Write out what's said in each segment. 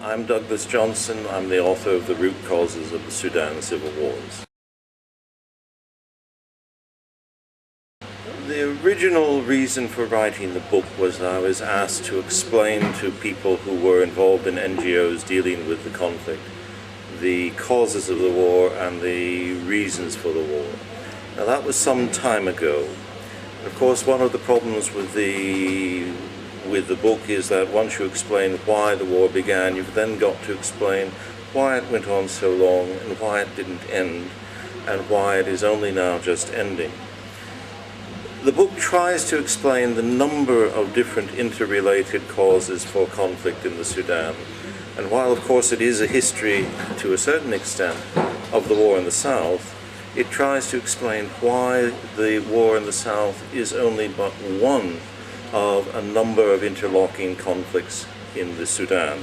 I'm Douglas Johnson. I'm the author of The Root Causes of the Sudan Civil Wars. The original reason for writing the book was that I was asked to explain to people who were involved in NGOs dealing with the conflict the causes of the war and the reasons for the war. Now that was some time ago. Of course, one of the problems with the book is that once you explain why the war began, you've then got to explain why it went on so long and why it didn't end and why it is only now just ending. The book tries to explain the number of different interrelated causes for conflict in the Sudan. And while of course it is a history to a certain extent of the war in the south, it tries to explain why the war in the south is only but one of a number of interlocking conflicts in the Sudan.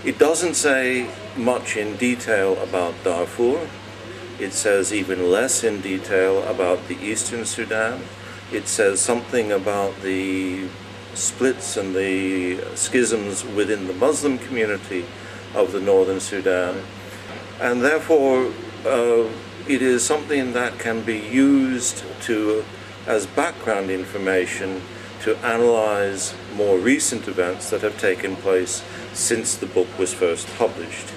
It doesn't say much in detail about Darfur. It says even less in detail about the eastern Sudan. It says something about the splits and the schisms within the Muslim community of the northern Sudan. And therefore, it is something that can be used as background information to analyze more recent events that have taken place since the book was first published.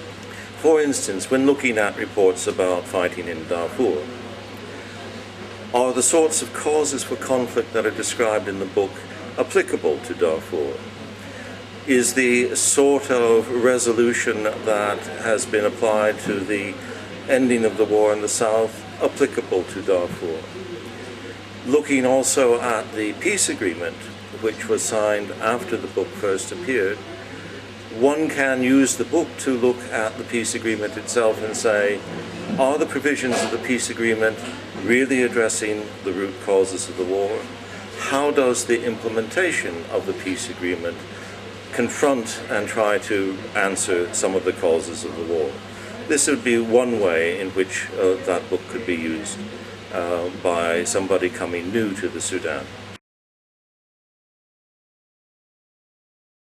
For instance, when looking at reports about fighting in Darfur, are the sorts of causes for conflict that are described in the book applicable to Darfur? Is the sort of resolution that has been applied to the ending of the war in the south applicable to Darfur? Looking also at the peace agreement, which was signed after the book first appeared, one can use the book to look at the peace agreement itself and say, are the provisions of the peace agreement really addressing the root causes of the war? How does the implementation of the peace agreement confront and try to answer some of the causes of the war? This would be one way in which that book could be used by somebody coming new to the Sudan.